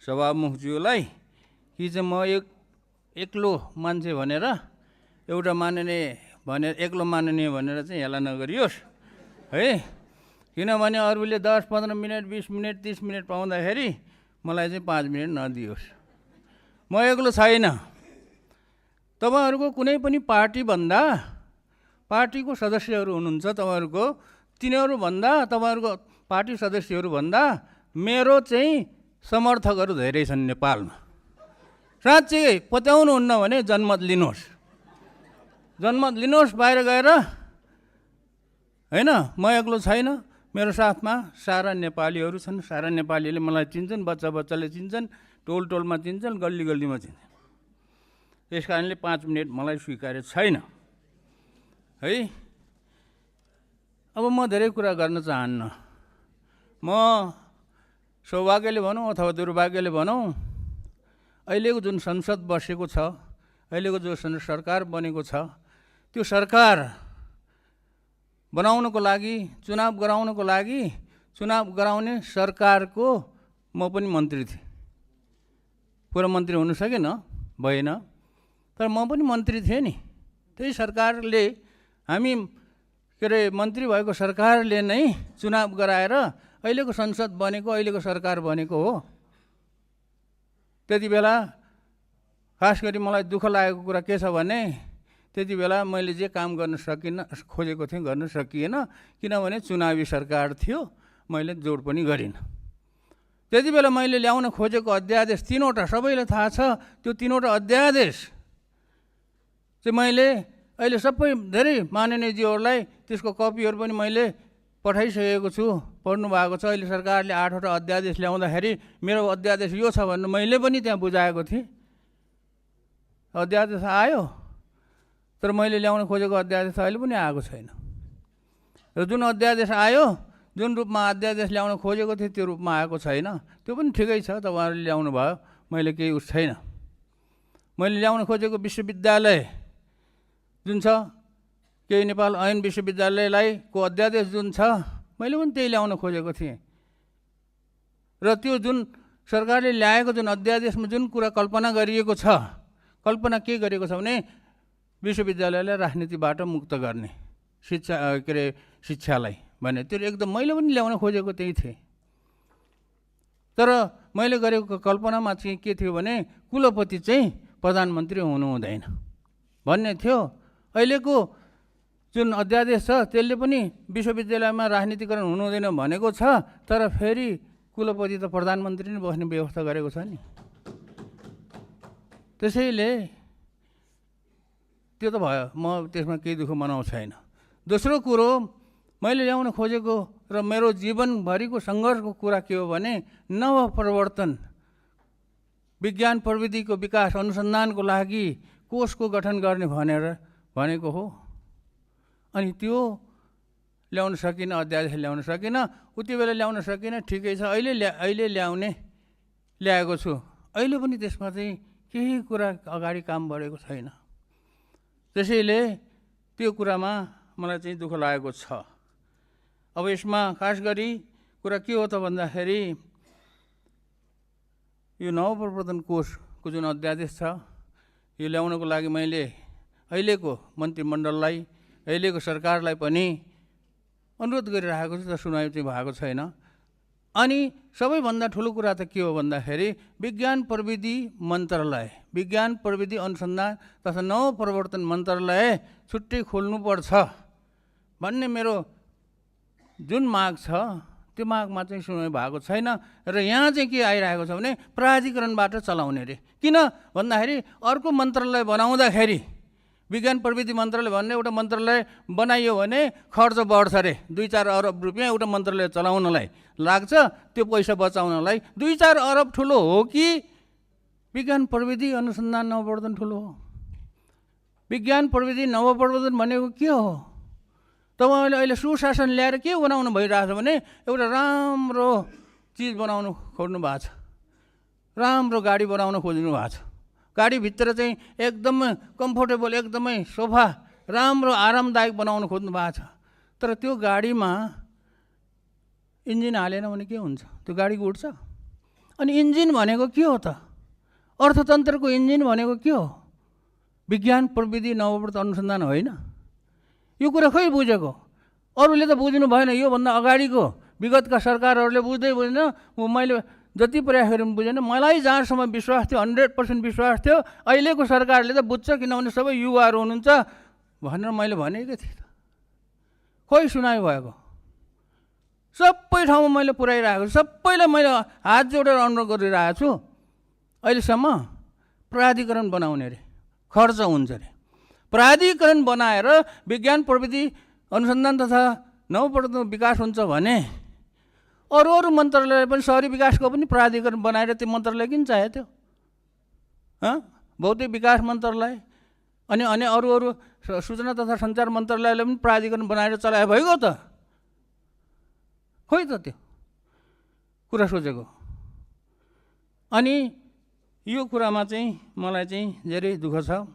सभामुखज्यूलाई कि चाहिँ म एक्लो मान्छे भनेर एउटा माननीय भनेर एक्लो माननीय भनेर चाहिँ हेला नगरियोस् है। किनभने अरूले 10-15 मिनट 20 मिनट 30 मिनट पाउँदाखेरि मलाई चाहिँ 5 मिनट नदियोस्। म एक्लो छैन। तपाईँहरूको कुनै पनि पार्टीभन्दा पार्टीको सदस्यहरू हुनुहुन्छ तपाईँहरूको, तिनीहरूभन्दा तपाईँहरूको पार्टी सदस्यहरूभन्दा मेरो चाहिँ समर्थकहरू धेरै छन् नेपालमा। साँच्चै पत्याउनुहुन्न भने जनमत लिनुहोस्, जनमत लिनुहोस् बाहिर गएर होइन। म एक्लो छैन, मेरो साथमा सारा नेपालीहरू छन्। सारा नेपालीले मलाई चिन्छन्, बच्चा बच्चाले चिन्छन्, टोल टोलमा चिन्छन्, गल्ली गल्लीमा चिन्छन्। त्यस कारणले 5 मिनट मलाई स्वीकार्य छैन है। अब म धेरै कुरा गर्न चाहन्न। म सौभाग्यले भनौँ अथवा दुर्भाग्यले भनौँ, अहिलेको जुन संसद बसेको छ, अहिलेको जो सरकार बनेको छ, त्यो सरकार बनाउनको लागि, चुनाव गराउनको लागि, चुनाव गराउने सरकारको म पनि मन्त्री थिएँ। पुरा मन्त्री हुन सकेन, भएन, तर म पनि मन्त्री थिएँ नि। त्यही सरकारले, हामी के अरे मन्त्री भएको सरकारले नै चुनाव गराएर अहिलेको संसद बनेको, अहिलेको सरकार बनेको हो। त्यति बेला खास गरी मलाई दुःख लागेको कुरा के छ भने, त्यति बेला मैले जे काम गर्न सकिनँ, खोजेको थिएँ गर्न सकिएन, किनभने चुनावी सरकार थियो, मैले जोड पनि गरिनँ। त्यति बेला मैले ल्याउन खोजेको अध्यादेश 3वटा, सबैलाई थाहा छ त्यो 3वटा अध्यादेश चाहिँ मैले अहिले सबै धेरै माननीयज्यूहरूलाई त्यसको कपीहरू पनि मैले पठाइसकेको छु, पढ्नु भएको छ। अहिले सरकारले 8वटा अध्यादेश ल्याउँदाखेरि मेरो अध्यादेश यो छ भन्नु मैले पनि त्यहाँ बुझाएको थिएँ। अध्यादेश आयो, तर मैले ल्याउन खोजेको अध्यादेश अहिले पनि आएको छैन। र जुन अध्यादेश आयो, जुन रूपमा अध्यादेश ल्याउन खोजेको थिएँ त्यो रूपमा आएको छैन। त्यो पनि ठिकै छ, तपाईँहरूले ल्याउनु भयो, मैले केही उस छैन। मैले ल्याउन खोजेको विश्वविद्यालय जुन छ, केही नेपाल ऐन विश्वविद्यालयलाई को अध्यादेश जुन छ, मैले पनि त्यही ल्याउन खोजेको थिएँ। र त्यो जुन सरकारले ल्याएको जुन अध्यादेशमा जुन कुरा कल्पना गरिएको छ, कल्पना के गरिएको छ भने विश्वविद्यालयलाई राजनीतिबाट मुक्त गर्ने, शिक्षा के अरे शिक्षालाई भने, त्यो एकदम मैले पनि ल्याउन खोजेको त्यही थिएँ। तर मैले गरेको कल्पनामा चाहिँ के थियो भने कुलपति चाहिँ प्रधानमन्त्री हुनु हुँदैन भन्ने थियो। अहिलेको जुन अध्यादेश छ त्यसले पनि विश्वविद्यालयमा राजनीतिकरण हुनु हुँदैन भनेको छ, तर फेरि कुलपति त प्रधानमन्त्री नै बस्ने व्यवस्था गरेको छ नि। त्यसैले त्यो त भयो, म त्यसमा केही दुःख मनाउ छैन। दोस्रो कुरो, मैले ल्याउन खोजेको र मेरो जीवनभरिको सङ्घर्षको कुरा के हो भने नवप्रवर्तन, विज्ञान प्रविधिको विकास अनुसन्धानको लागि कोषको गठन गर्ने भनेको हो। अनि त्यो ल्याउन सकिनँ, अध्यादेश ल्याउन सकिनँ, उति बेला ल्याउन सकिनँ, ठिकै छ। अहिले ल्याएको छु। अहिले पनि त्यसमा चाहिँ केही कुरा अगाडि काम बढेको छैन। त्यसैले त्यो कुरामा मलाई चाहिँ दुःख लागेको छ। अब यसमा खास गरी कुरा के हो त भन्दाखेरि, यो नवप्रवर्तन कोषको जुन अध्यादेश छ, यो ल्याउनको लागि मैले अहिलेको मन्त्रीमण्डललाई, अहिलेको सरकारलाई पनि अनुरोध गरिरहेको छु, तर सुनाइ चाहिँ भएको छैन। अनि सबैभन्दा ठुलो कुरा त के हो भन्दाखेरि विज्ञान प्रविधि मन्त्रालय, विज्ञान प्रविधि अनुसन्धान तथा नवप्रवर्तन मन्त्रालय छुट्टै खोल्नुपर्छ भन्ने मेरो जुन माग छ, त्यो मागमा चाहिँ सुनाइ भएको छैन। र यहाँ चाहिँ के आइरहेको छ भने प्राधिकरणबाट चलाउने रे। किन भन्दाखेरि अर्को मन्त्रालय बनाउँदाखेरि, विज्ञान प्रविधि मन्त्रालय भन्ने एउटा मन्त्रालय बनाइयो भने खर्च बढ्छ रे। 2-4 अरब रुपियाँ एउटा मन्त्रालय चलाउनलाई लाग्छ। त्यो पैसा बचाउनलाई 2-4 अरब ठुलो हो कि विज्ञान प्रविधि अनुसन्धान नवप्रवर्तन ठुलो हो? विज्ञान प्रविधि नवप्रवर्तन भनेको के हो? तपाईँहरूले अहिले सुशासन ल्याएर के बनाउनु भइरहेछ भने एउटा राम्रो चिज बनाउनु खोज्नु भएको छ, राम्रो गाडी बनाउन खोज्नु भएको छ। गाडीभित्र चाहिँ एकदमै कम्फोर्टेबल, एकदमै सोफा राम्रो आरामदायक बनाउन खोज्नु भएको छ। तर त्यो गाडीमा इन्जिन हालेन भने के हुन्छ? त्यो गाडी उड्छ? अनि इन्जिन भनेको के हो त? अर्थतन्त्रको इन्जिन भनेको के हो? विज्ञान प्रविधि नवप्रवर्तन अनुसन्धान होइन? यो कुरा खै बुझेको? अरूले त बुझ्नु भएन। योभन्दा अगाडिको विगतका सरकारहरूले बुझ्दै बुझ्दैन। मैले जति प्रयास गरेँ बुझेन। मलाई जहाँसम्म विश्वास थियो, 100% विश्वास थियो, अहिलेको सरकारले त बुझ्छ, किनभने सबै युवाहरू हुनुहुन्छ भनेर मैले भनेकै थिएँ। खोइ सुनाइ भएको? सबै ठाउँमा मैले पुर्याइरहेको छु, सबैलाई मैले हात जोडेर अनुरोध गरिरहेको छु। अहिलेसम्म प्राधिकरण बनाउने रे, खर्च हुन्छ रे। प्राधिकरण बनाएर विज्ञान प्रविधि अनुसन्धान तथा नवप्रवर्तन विकास हुन्छ भने अरू मन्त्रालयले पनि शहरी विकासको पनि प्राधिकरण बनाएर त्यो मन्त्रालय किन चाहियो त्यो? भौतिक विकास मन्त्रालय अनि अरू सूचना तथा सञ्चार मन्त्रालयले पनि प्राधिकरण बनाएर चलाए भइगयो त? खोइ त त्यो कुरा सोचेको। अनि यो कुरामा चाहिँ मलाई चाहिँ धेरै दुःख छ।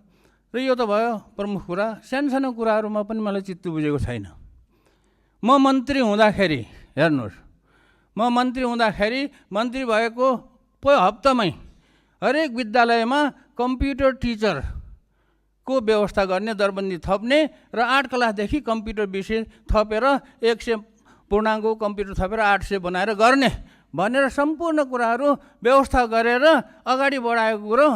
र यो त भयो प्रमुख कुरा। सानो कुराहरूमा पनि मलाई चित्त बुझेको छैन। म मन्त्री हुँदाखेरि हेर्नुहोस्, म मन्त्री हुँदाखेरि मन्त्री भएको हप्तामै हरेक विद्यालयमा कम्प्युटर टिचरको व्यवस्था गर्ने, दरबन्दी थप्ने र 8 क्लासदेखि कम्प्युटर विषय थपेर 100 पूर्णाङ्क कम्प्युटर थपेर 800 बनाएर गर्ने भनेर सम्पूर्ण कुराहरू व्यवस्था गरेर अगाडि बढाएको कुरो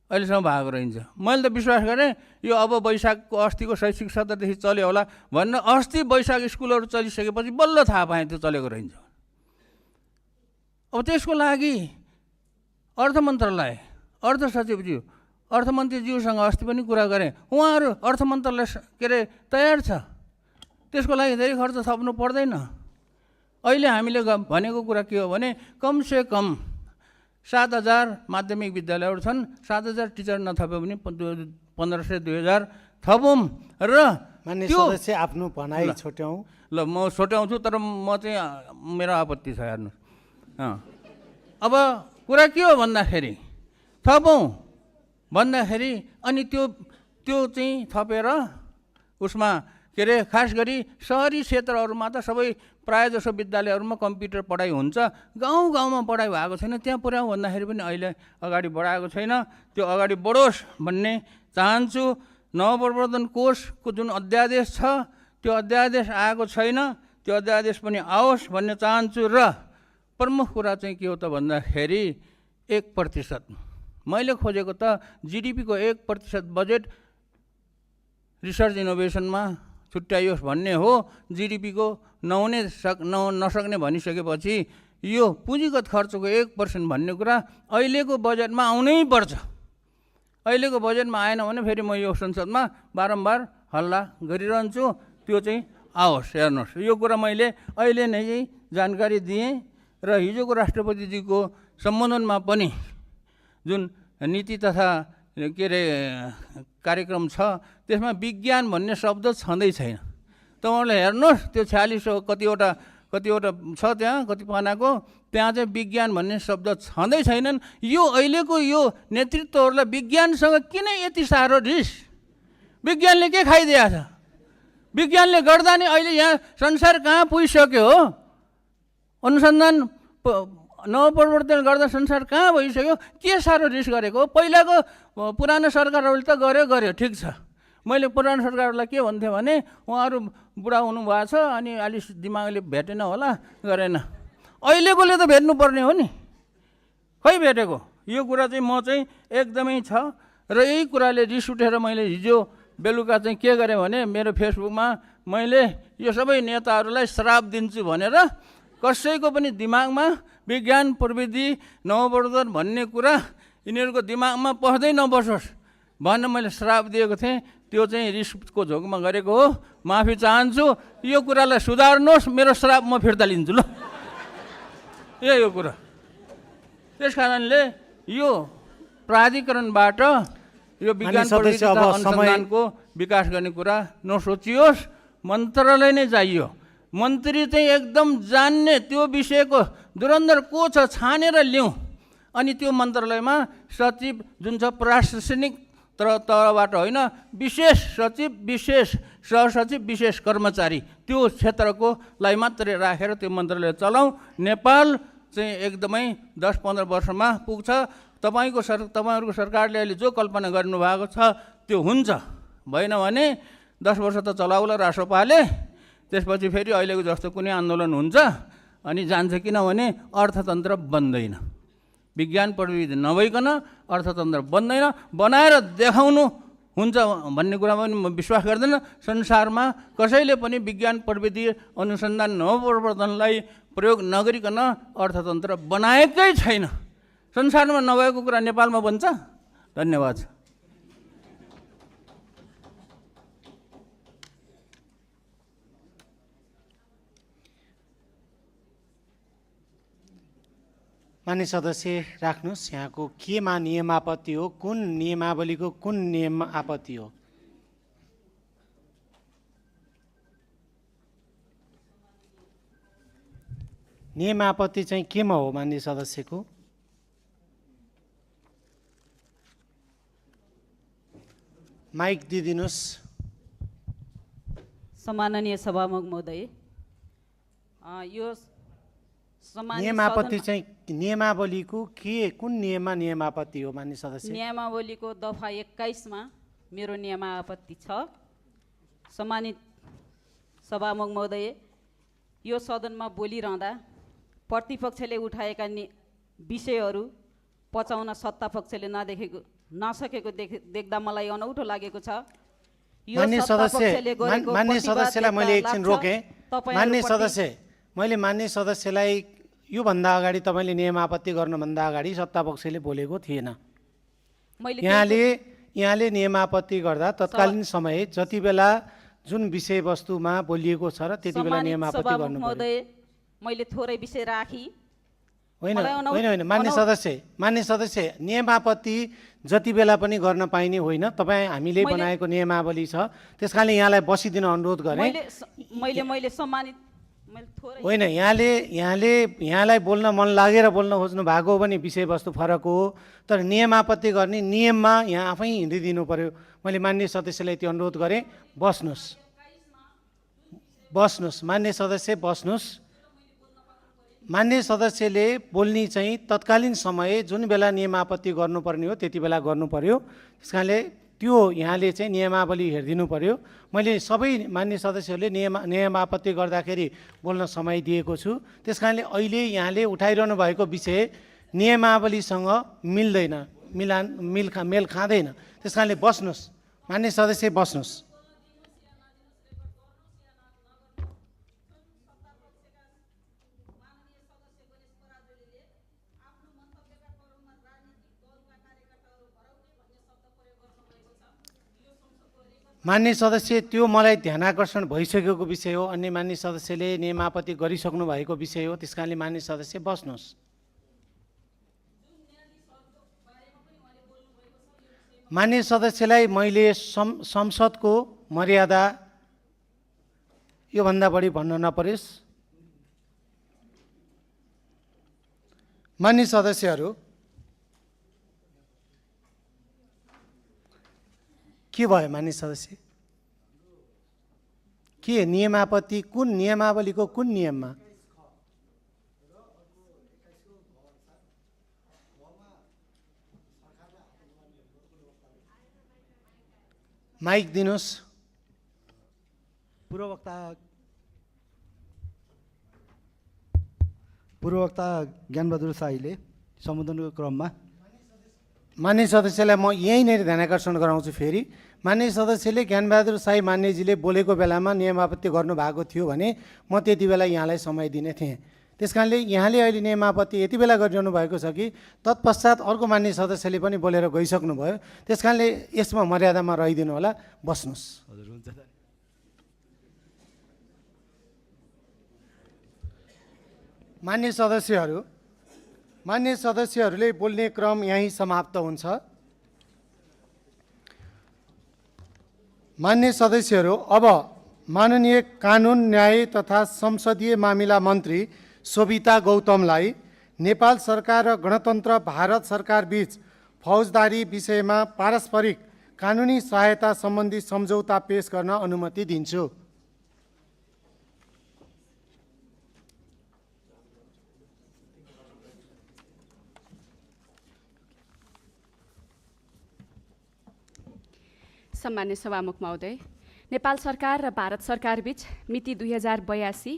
अहिलेसम्म भएको रहन्छ। मैले त विश्वास गरेँ यो अब वैशाखको अस्तिको शैक्षिक सत्रदेखि चल्यो होला भनेर। अस्ति वैशाख स्कुलहरू चलिसकेपछि बल्ल थाहा पाएँ त्यो चलेको रहन्छ। अब त्यसको लागि अर्थ मन्त्रालय, अर्थ सचिवज्यू, अर्थमन्त्रीज्यूसँग अस्ति पनि कुरा गरेँ। उहाँहरू अर्थ मन्त्रालय तयार छ, त्यसको लागि धेरै खर्च थप्नु पर्दैन। अहिले हामीले भनेको कुरा के हो भने कमसे कम 7,000 माध्यमिक विद्यालयहरू छन्। 7,000 टिचर नथप्यो भने 1,500-2,000 थपौँ। र मान्य सदस्य आफ्नो भनाइ छोट्याउँ। ल म छोट्याउँछु, तर म चाहिँ मेरो आपत्ति छ। हेर्नुहोस्, अब कुरा के हो भन्दाखेरि थपौँ भन्दाखेरि अनि त्यो चाहिँ थपेर उसमा के अरे खास गरी सहरी क्षेत्रहरूमा त सबै प्रायःजसो विद्यालयहरूमा कम्प्युटर पढाइ हुन्छ। गाउँमा पढाइ भएको छैन, त्यहाँ पुर्याउँ भन्दाखेरि पनि अहिले अगाडि बढाएको छैन। त्यो अगाडि बढोस् भन्ने चाहन्छु। नवप्रवर्तन कोषको जुन अध्यादेश छ त्यो अध्यादेश आएको छैन, त्यो अध्यादेश पनि आओस् भन्ने चाहन्छु। र प्रमुख कुरा चाहिँ के हो त भन्दाखेरि 1%। मैले खोजेको त जिडिपीको 1% बजेट रिसर्च इनोभेसनमा छुट्याइयोस् भन्ने हो। जिडिपीको नसक्ने भनिसकेपछि यो पुँजीगत खर्चको 1% भन्ने कुरा अहिलेको बजेटमा आउनै पर्छ। अहिलेको बजेटमा आएन भने फेरि म यो संसदमा बारम्बार हल्ला गरिरहन्छु। त्यो चाहिँ आओस्। हेर्नुहोस्, यो कुरा मैले अहिले नै जानकारी दिएँ। र हिजोको राष्ट्रपतिजीको सम्बोधनमा पनि जुन नीति तथा के अरे कार्यक्रम छ त्यसमा विज्ञान भन्ने शब्द छँदै छैन। तपाईँहरूले हेर्नुहोस्, त्यो 46 कतिवटा छ त्यहाँ, कति पानाको, त्यहाँ चाहिँ विज्ञान भन्ने शब्द छँदै छैनन्। यो अहिलेको यो नेतृत्वहरूलाई विज्ञानसँग किन यति साह्रो रिस? विज्ञानले के खाइदिएको छ? विज्ञानले गर्दा नि अहिले यहाँ संसार कहाँ पुगिसक्यो हो? अनुसन्धान नवप्रवर्तन गर्दा संसार कहाँ भइसक्यो? के साह्रो रिस गरेको? पहिलाको पुरानो सरकारहरूले त गर्यो, ठिक छ। मैले पुरानो सरकारहरूलाई के भन्थेँ भने उहाँहरू बुढा हुनुभएको छ अनि अलि दिमागले भेटेन होला, गरेन। अहिलेकोले त भेट्नुपर्ने हो नि, खै भेटेको? यो कुरा चाहिँ म चाहिँ एकदमै छ। र यही कुराले रिस उठेर मैले हिजो बेलुका चाहिँ के गरेँ भने मेरो फेसबुकमा मैले यो सबै नेताहरूलाई श्राप दिन्छु भनेर कसैको पनि दिमागमा विज्ञान प्रविधि नवप्रवर्तन भन्ने कुरा यिनीहरूको दिमागमा पस्दै नबसोस् भनेर मैले श्राप दिएको थिएँ। त्यो चाहिँ रिसको झोकमा गरेको हो, माफी चाहन्छु। यो कुरालाई सुधार्नुहोस्, मेरो श्राप म फिर्ता लिन्छु। ल यो कुरा त्यस कारणले यो प्राधिकरणबाट यो विज्ञान प्रविधि अनुसन्धानको विकास गर्ने कुरा नसोचियोस्, मन्त्रालय नै चाहियो। मन्त्री चाहिँ एकदम जान्ने, त्यो विषयको धुरन्धर को छ छानेर ल्याउँ। अनि त्यो मन्त्रालयमा सचिव जुन छ प्रशासनिक तहबाट होइन, विशेष सचिव, विशेष सहसचिव, विशेष कर्मचारी, त्यो क्षेत्रको लाई मात्रै राखेर त्यो मन्त्रालय चलाउँ। नेपाल चाहिँ एकदमै 10-15 वर्षमा पुग्छ। तपाईँहरूको सरकारले अहिले जो कल्पना गर्नुभएको छ त्यो हुन्छ। भएन भने 10 वर्ष त चलाउला रासोपाले, त्यसपछि फेरि अहिलेको जस्तो कुनै आन्दोलन हुन्छ अनि जान्छ। किनभने अर्थतन्त्र बन्दैन, विज्ञान प्रविधि नभइकन अर्थतन्त्र बन्दैन। बनाएर देखाउनु हुन्छ भन्ने कुरामा पनि म विश्वास गर्दैन। संसारमा कसैले पनि विज्ञान प्रविधि अनुसन्धान नवप्रवर्तनलाई प्रयोग नगरिकन अर्थतन्त्र बनाएकै छैन। संसारमा नभएको कुरा नेपालमा बन्छ? धन्यवाद। मान्य सदस्य राख्नुहोस्, यहाँको केमा नियम आपत्ति हो, कुन नियमावलीको कुन नियम आपत्ति हो? नियम आपत्ति चाहिँ केमा हो मान्य सदस्यको? माइक दिदिनुहोस्। सम्माननीय सभामुख महोदय, यो नियम आपत्ति चाहिँ नियमावलीको के कुन नियममा नियम आपत्ति हो मान्य सदस्य? नियमावलीको दफा 21 मा मेरो नियम आपत्ति छ। सम्मानित सभामुख महोदय, यो सदनमा बोलिरहँदा प्रतिपक्षले उठाएका विषयहरू पचाउन सत्तापक्षले नसकेको देख्दा मलाई अनौठो लागेको छ। मान्य सदस्यलाई मैले एकछिन रोकेँ। मान्य सदस्य, मैले मान्य सदस्यलाई योभन्दा अगाडि तपाईँले नियम आपत्ति गर्नुभन्दा अगाडि सत्तापक्षले बोलेको थिएन। यहाँले नियम आपत्ति गर्दा तत्कालीन समय जति बेला जुन विषयवस्तुमा बोलिएको छ र त्यति बेला नियम आपत्ति गर्नु पर्यो। मैले थोरै विषय राखी होइन मान्य सदस्य नियम आपत्ति जति बेला पनि गर्न पाइने होइन। तपाईँ हामीले बनाएको नियमावली छ, त्यसकारणले यहाँलाई बसिदिन अनुरोध गरेँ। मैले सम्मानित होइन, यहाँलाई बोल्न मन लागेर बोल्न खोज्नु भएको हो भने विषयवस्तु फरक हो, तर नियम आपत्ति गर्ने नियममा यहाँ आफै हिँडिदिनु पर्यो। मैले मान्य सदस्यलाई त्यो अनुरोध गरेँ। बस्नुहोस् मान्य सदस्य, बस्नुहोस्। मान्य सदस्यले बोल्ने चाहिँ तत्कालीन समय जुन बेला नियम आपत्ति गर्नुपर्ने हो त्यति बेला गर्नु पर्यो। त्यस कारणले त्यो यहाँले चाहिँ नियमावली हेरिदिनु पर्यो। मैले सबै मान्य सदस्यहरूले नियम आपत्ति गर्दाखेरि बोल्न समय दिएको छु। त्यस कारणले अहिले यहाँले उठाइरहनु भएको विषय नियमावलीसँग मिल्दैन, मेल खाँदैन। त्यस कारणले बस्नुहोस् मान्य सदस्य, बस्नुहोस्। मान्य सदस्य, त्यो मलाई ध्यानाकर्षण भइसकेको विषय हो। अन्य मान्य सदस्यले नियम आपत्ति गरिसक्नु भएको विषय हो। त्यस कारणले मान्य सदस्य बस्नुहोस्। मान्य सदस्यलाई मैले संसदको मर्यादा योभन्दा बढी भन्न नपरोस्। मान्य सदस्यहरू, के भयो मान्य सदस्य? के नियम आपत्ति कुन नियमावलीको कुन नियममा? माइक दिनुहोस्। पूर्ववक्ता ज्ञानबहादुर शाहीले सम्बोधनको क्रममा मान्य सदस्यलाई म यहीँनिर ध्यानाकर्षण गराउँछु। फेरि मान्य सदस्यले ज्ञानबहादुर शाही मान्यजीले बोलेको बेलामा नियम आपत्ति गर्नुभएको थियो भने म त्यति बेला यहाँलाई समय दिने थिएँ। त्यस कारणले यहाँले अहिले नियम आपत्ति यति बेला गरिरहनु भएको छ कि तत्पश्चात अर्को मान्य सदस्यले पनि बोलेर गइसक्नुभयो। त्यस कारणले यसमा मर्यादामा रहिदिनु होला। बस्नुहोस्। हजुर, हुन्छ। मान्य सदस्यहरूले बोल्ने क्रम यहीँ समाप्त हुन्छ। मान्य सदस्यहरू, अब माननीय कानुन न्याय तथा संसदीय मामिला मन्त्री शोभिता गौतमलाई नेपाल सरकार र गणतन्त्र भारत सरकार बीच फौजदारी विषयमा पारस्परिक कानुनी सहायता सम्बन्धी सम्झौता पेश गर्न अनुमति दिन्छु। सम्मान्य सभामुख महोदय, नेपाल सरकार र भारत सरकार बीच मिति 2082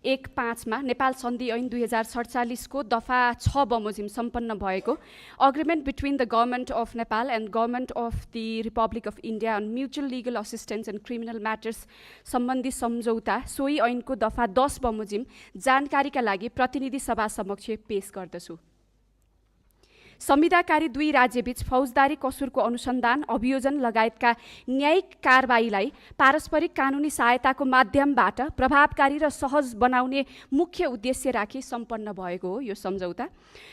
1/5 नेपाल सन्धि ऐन 2047 को दफा 6 बमोजिम सम्पन्न भएको agreement between the government of Nepal and government of the republic of India on mutual legal assistance and criminal matters सम्बन्धी सम्झौता सोही ऐनको दफा 10 बमोजिम जानकारीका लागि प्रतिनिधि सभा समक्ष पेश गर्दछु। संविधाकारी दुई राज्यबीच फौजदारी कसुरको अनुसन्धान अभियोजन लगायतका न्यायिक कारबाहीलाई पारस्परिक कानुनी सहायताको माध्यमबाट प्रभावकारी र सहज बनाउने मुख्य उद्देश्य राखी सम्पन्न भएको हो यो सम्झौता।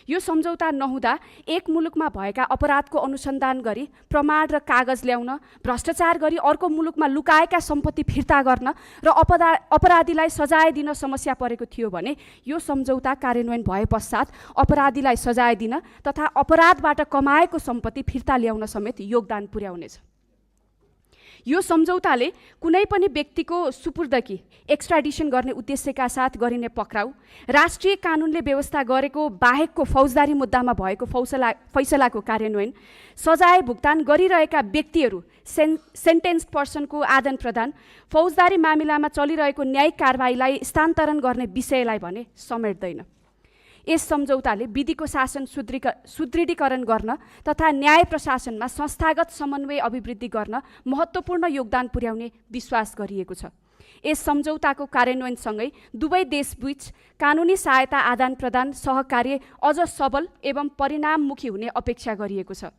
यो सम्झौता नहुँदा एक मुलुकमा भएका अपराधको अनुसन्धान गरी प्रमाण र कागज ल्याउन, भ्रष्टाचार गरी अर्को मुलुकमा लुकाएका सम्पत्ति फिर्ता गर्न र अपराधीलाई सजाय दिन समस्या परेको थियो भने यो सम्झौता कार्यान्वयन भए पश्चात अपराधीलाई सजाय दिन तथा अपराधबाट कमाएको सम्पत्ति फिर्ता ल्याउन समेत योगदान पुर्याउनेछ। यो सम्झौताले कुनै पनि व्यक्तिको सुपुर्दगी एक्स्ट्राडिसन गर्ने उद्देश्यका साथ गरिने पक्राउ, राष्ट्रिय कानुनले व्यवस्था गरेको बाहेकको फौजदारी मुद्दामा भएको फैसलाको कार्यान्वयन, सजाय भुक्तान गरिरहेका व्यक्तिहरू सेन्टेन्स्ड पर्सनको आदान प्रदान, फौजदारी मामिलामा चलिरहेको न्यायिक कारबाहीलाई स्थानान्तरण गर्ने विषयलाई भने समेट्दैन। यस सम्झौताले विधिको शासन सुदृढीकरण गर्न तथा न्याय प्रशासनमा संस्थागत समन्वय अभिवृद्धि गर्न महत्त्वपूर्ण योगदान पुर्याउने विश्वास गरिएको छ। यस सम्झौताको कार्यान्वयनसँगै दुवै देशबीच कानुनी सहायता आदान प्रदान सहकार्य अझ सबल एवं परिणाममुखी हुने अपेक्षा गरिएको छ।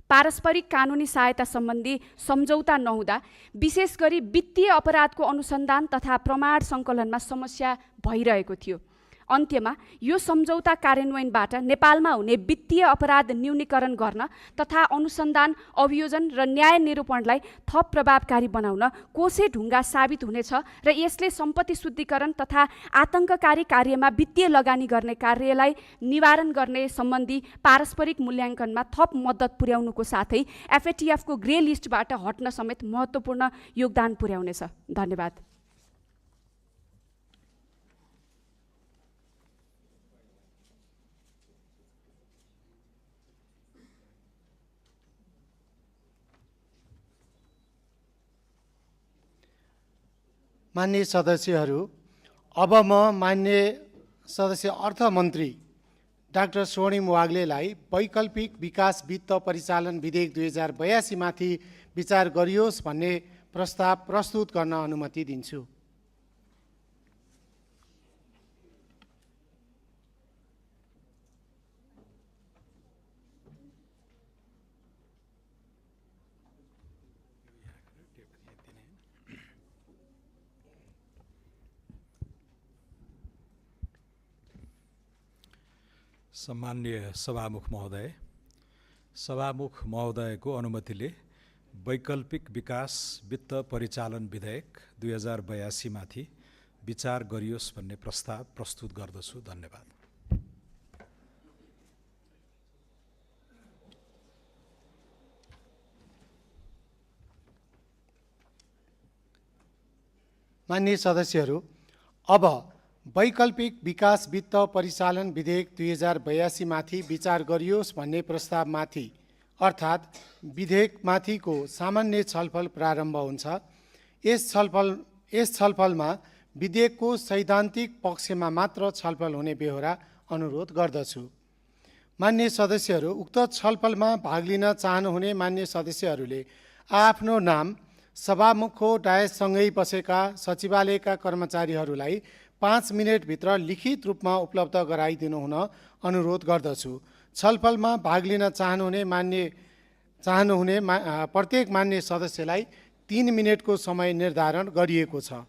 पारस्परिक कानुनी सहायता सम्बन्धी सम्झौता नहुँदा विशेष गरी वित्तीय अपराधको अनुसन्धान तथा प्रमाण सङ्कलनमा समस्या भइरहेको थियो। अन्त्यमा यो सम्झौता कार्यान्वयनबाट नेपालमा हुने वित्तीय अपराध न्यूनीकरण गर्न तथा अनुसन्धान अभियोजन र न्याय निरूपणलाई थप प्रभावकारी बनाउन कोसे ढुङ्गा साबित हुनेछ र यसले सम्पत्ति शुद्धिकरण तथा आतंककारी कार्यमा वित्तीय लगानी गर्ने कार्यलाई निवारण गर्ने सम्बन्धी पारस्परिक मूल्याङ्कनमा थप मद्दत पुर्याउनुको साथै एफएटिएफको ग्रे लिस्टबाट हट्न समेत महत्त्वपूर्ण योगदान पुर्याउनेछ। धन्यवाद। माननीय सदस्यहरू, अब म माननीय सदस्य अर्थमन्त्री डाक्टर स्वर्णिम वाग्लेलाई वैकल्पिक विकास वित्त परिचालन विधेयक 2082 माथि विचार गरियोस् भन्ने प्रस्ताव प्रस्तुत गर्न अनुमति दिन्छु। सम्मान्य सभामुख महोदयको अनुमतिले वैकल्पिक विकास वित्त परिचालन विधेयक 2082 माथि विचार गरियोस् भन्ने प्रस्ताव प्रस्तुत गर्दछु। धन्यवाद। माननीय सदस्यहरू, अब वैकल्पिक विकास वित्त परिचालन विधेयक 2082 माथि विचार गरियोस् भन्ने प्रस्तावमाथि अर्थात् विधेयकमाथिको सामान्य छलफल प्रारम्भ हुन्छ। यस छलफलमा विधेयकको सैद्धान्तिक पक्षमा मात्र छलफल हुने बेहोरा अनुरोध गर्दछु। मान्य सदस्यहरू, उक्त छलफलमा भाग लिन चाहनुहुने मान्य सदस्यहरूले आफ्नो नाम सभामुखको डायससँगै बसेका सचिवालयका कर्मचारीहरूलाई 5 मिनेटभित्र लिखित रूपमा उपलब्ध गराइदिनु हुन अनुरोध गर्दछु। छलफलमा भाग लिन चाहनुहुने प्रत्येक मान्य सदस्यलाई 3 मिनेटको समय निर्धारण गरिएको छ।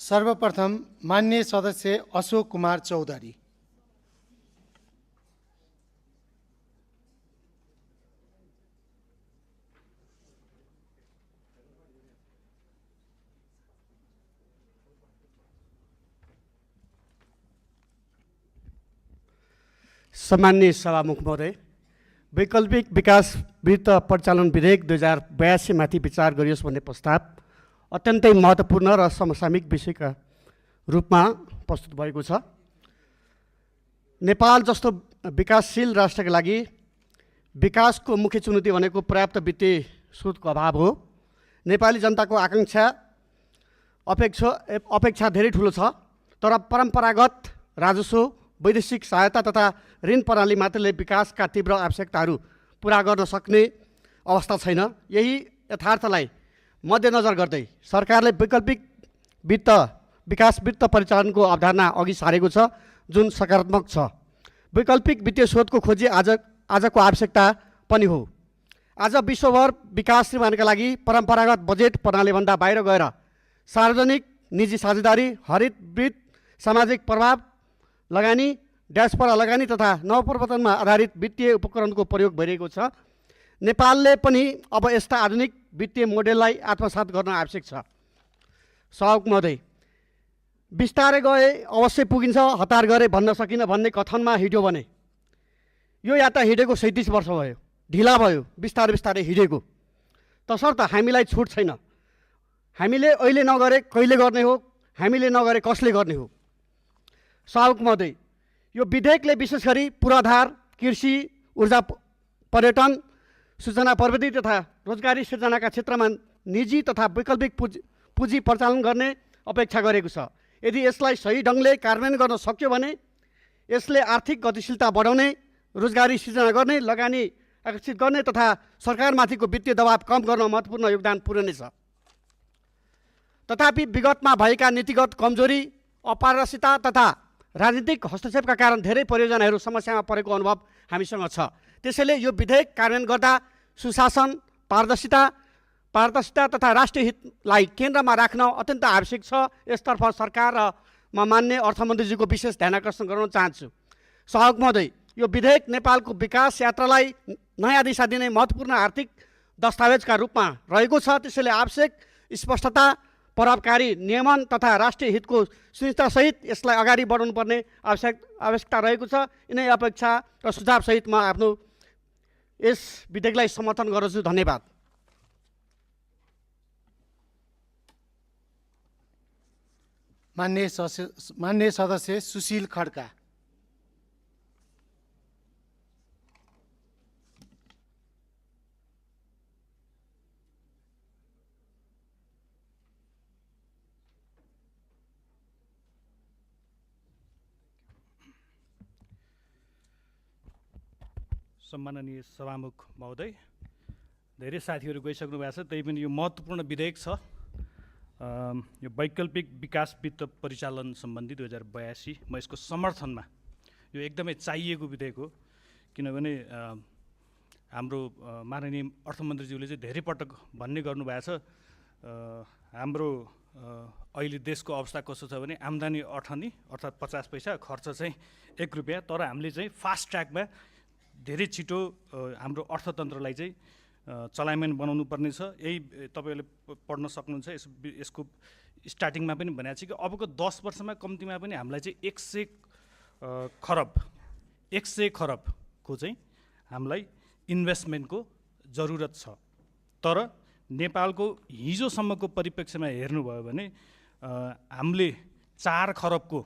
सर्वप्रथम मान्य सदस्य अशोक कुमार चौधरी। सम्मान्य सभामुख महोदय, वैकल्पिक विकास वित्त परिचालन विधेयक 2082 माथि विचार गरियोस् भन्ने प्रस्ताव अत्यन्तै महत्त्वपूर्ण र समसामयिक विषयका रूपमा प्रस्तुत भएको छ। नेपाल जस्तो विकासशील राष्ट्रका लागि विकासको मुख्य चुनौती भनेको पर्याप्त वित्तीय स्रोतको अभाव हो। नेपाली जनताको आकाङ्क्षा अपेक्षा धेरै ठुलो छ, तर परम्परागत राजस्व, वैदेशिक सहायता तथा ऋण प्रणाली मात्रले विकासका तीव्र आवश्यकताहरू पुरा गर्न सक्ने अवस्था छैन। यही यथार्थलाई मध्यनजर गर्दै सरकारले वैकल्पिक विकास वित्त परिचालनको अवधारणा अघि सारेको छ, जुन सकारात्मक छ। वैकल्पिक वित्तीय स्रोतको खोजी आजको आवश्यकता पनि हो। आज विश्वभर विकास निर्माणका लागि परम्परागत बजेट प्रणालीभन्दा बाहिर गएर सार्वजनिक निजी साझेदारी, हरित वृत्त, सामाजिक प्रभाव लगानी, डायस्पोरा लगानी तथा नवप्रवर्तनमा आधारित वित्तीय उपकरणको प्रयोग भइरहेको छ। नेपालले पनि अब यस्ता आधुनिक वित्तीय मोडेललाई आत्मसात गर्न आवश्यक छ। सहयोग महोदय, बिस्तारै गए अवश्य पुगिन्छ, हतार गरे भन्न सकिन भन्ने कथनमा हिँड्यो भने यो यात्रा हिँडेको 37 वर्ष भयो, ढिला भयो, बिस्तारै बिस्तारै हिँडेको। तसर्थ हामीलाई छुट छैन। हामीले अहिले नगरे कहिले गर्ने हो, हामीले नगरे कसले गर्ने हो। सहयोग महोदय, यो विधेयकले विशेष गरी पूर्वाधार, कृषि, ऊर्जा, पर्यटन, सूचना प्रविधि तथा रोजगारी सिर्जनाका क्षेत्रमा निजी तथा वैकल्पिक पुँजी परिचालन गर्ने अपेक्षा गरेको छ। यदि यसलाई सही ढङ्गले कार्यान्वयन गर्न सक्यो भने यसले आर्थिक गतिशीलता बढाउने, रोजगारी सिर्जना गर्ने, लगानी आकर्षित गर्ने तथा सरकारमाथिको वित्तीय दबाव कम गर्न महत्त्वपूर्ण योगदान पुर्याउनेछ। तथापि विगतमा भएका नीतिगत कमजोरी, अपारदर्शिता तथा राजनीतिक हस्तक्षेपका कारण धेरै परियोजनाहरू समस्यामा परेको अनुभव हामीसँग छ। त्यसैले यो विधेयक कार्यान्वयन गर्दा सुशासन, पारदर्शिता तथा राष्ट्रिय हितलाई केन्द्रमा राख्न अत्यन्त आवश्यक छ। यसतर्फ सरकार र म मान्य अर्थमन्त्रीजीको विशेष ध्यानाकर्षण गराउन चाहन्छु। सहयोग महोदय, यो विधेयक नेपालको विकास यात्रालाई नयाँ दिशा दिने महत्त्वपूर्ण आर्थिक दस्तावेजका रूपमा रहेको छ। त्यसैले आवश्यक स्पष्टता, प्रभावकारी नियमन तथा राष्ट्रिय हितको सुनिश्चिततासहित यसलाई अगाडि बढाउनु पर्ने आवश्यकता रहेको छ। यिनै अपेक्षा र सुझावसहित म आफ्नो यस विधेयकलाई समर्थन गर्दछु। धन्यवाद। मान्य सदस्य सुशील खड्का। सम्माननीय सभामुख महोदय, धेरै साथीहरू गइसक्नु भएको छ, त्यही पनि यो महत्त्वपूर्ण विधेयक छ। यो वैकल्पिक विकास वित्त परिचालन सम्बन्धी 2082, म यसको समर्थनमा, यो एकदमै चाहिएको विधेयक हो। किनभने हाम्रो माननीय अर्थमन्त्रीज्यूले चाहिँ धेरै पटक भन्ने गर्नुभएको छ, हाम्रो अहिले देशको अवस्था कस्तो छ भने आम्दानी 98 अर्थात् 50 पैसा, खर्च चाहिँ 1 रुपियाँ। तर हामीले चाहिँ फास्ट ट्र्याकमा धेरै छिटो हाम्रो अर्थतन्त्रलाई चाहिँ चलायमान बनाउनु पर्ने छ। यही तपाईँहरूले पढ्न सक्नुहुन्छ। यसको स्टार्टिङमा पनि भनेको छ कि अबको 10 वर्षमा कम्तीमा पनि हामीलाई चाहिँ 100 खरबको चाहिँ हामीलाई इन्भेस्टमेन्टको जरुरत छ। तर नेपालको हिजोसम्मको परिप्रेक्ष्यमा हेर्नुभयो भने हामीले 4 खरबको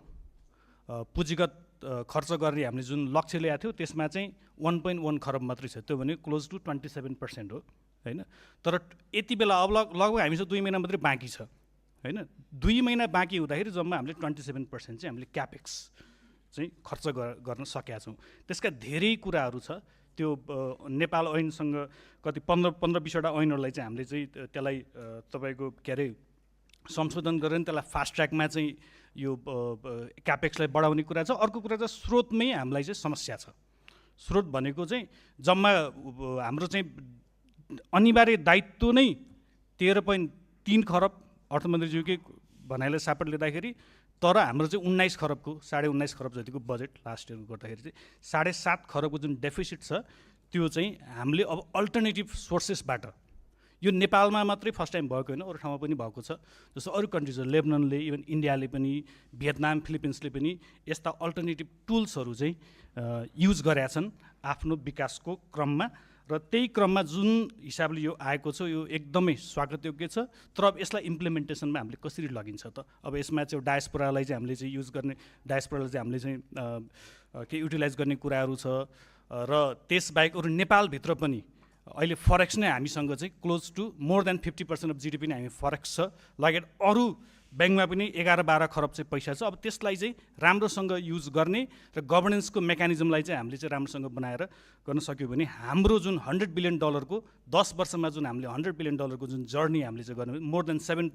पुँजीगत खर्च गर्ने हामीले जुन लक्ष्य ल्याएको थियो त्यसमा चाहिँ 1.1 खरब मात्रै छ। त्यो भने क्लोज टु 27% हो, होइन। तर यति बेला अब लगभग हामीसँग 2 महिना मात्रै बाँकी छ, होइन। 2 महिना बाँकी हुँदाखेरि जम्मा हामीले 27% चाहिँ हामीले क्यापेक्स चाहिँ खर्च गर्न सकेका छौँ। त्यसका धेरै कुराहरू छ। त्यो नेपाल ऐनसँग कति 15-20वटा ऐनहरूलाई चाहिँ हामीले चाहिँ त्यसलाई तपाईँको के अरे संशोधन गरेर त्यसलाई फास्ट ट्र्याकमा चाहिँ यो क्यापेक्सलाई बढाउने कुरा छ। अर्को कुरा चाहिँ स्रोतमै हामीलाई चाहिँ समस्या छ। स्रोत भनेको चाहिँ जम्मा हाम्रो चाहिँ अनिवार्य दायित्व नै 13.3 खरब अर्थमन्त्रीज्यूकै भनाइलाई सापट लिँदाखेरि, तर हाम्रो चाहिँ 19 खरबको 19.5 खरब जतिको बजेट लास्ट इयरको गर्दाखेरि चाहिँ 7.5 खरबको जुन डेफिसिट छ त्यो चाहिँ हामीले अब अल्टरनेटिभ सोर्सेसबाट, यो नेपालमा मात्रै फर्स्ट टाइम भएको होइन, अरू ठाउँमा पनि भएको छ। जस्तो अरू कन्ट्रिजहरू, लेबननले, इभन इन्डियाले पनि, भियतनाम, फिलिपिन्सले पनि यस्ता अल्टरनेटिभ टुल्सहरू चाहिँ युज गरेका छन् आफ्नो विकासको क्रममा। र त्यही क्रममा जुन हिसाबले यो आएको छ यो एकदमै स्वागतयोग्य छ। तर अब यसलाई इम्प्लिमेन्टेसनमा हामीले कसरी लगिन्छ त? अब यसमा चाहिँ डायस्पोरालाई चाहिँ हामीले चाहिँ युज गर्ने, डायस्पोरालाई चाहिँ हामीले चाहिँ के युटिलाइज गर्ने कुराहरू छ। र त्यसबाहेक अरू नेपालभित्र पनि अहिले फरेक्स नै हामीसँग चाहिँ close to more than 50% of GDP नै हामी फरेक्स छ। लगायत अरू ब्याङ्कमा पनि 11-12 खरब चाहिँ पैसा छ। अब त्यसलाई चाहिँ राम्रोसँग युज गर्ने र गभर्नेन्सको मेकानिजमलाई चाहिँ हामीले चाहिँ राम्रोसँग बनाएर गर्न सक्यो भने हाम्रो जुन $100 बिलियन को 10 वर्षमा जुन हामीले $100 बिलियन जुन जर्नी हामीले चाहिँ गर्नु मोर देन 7%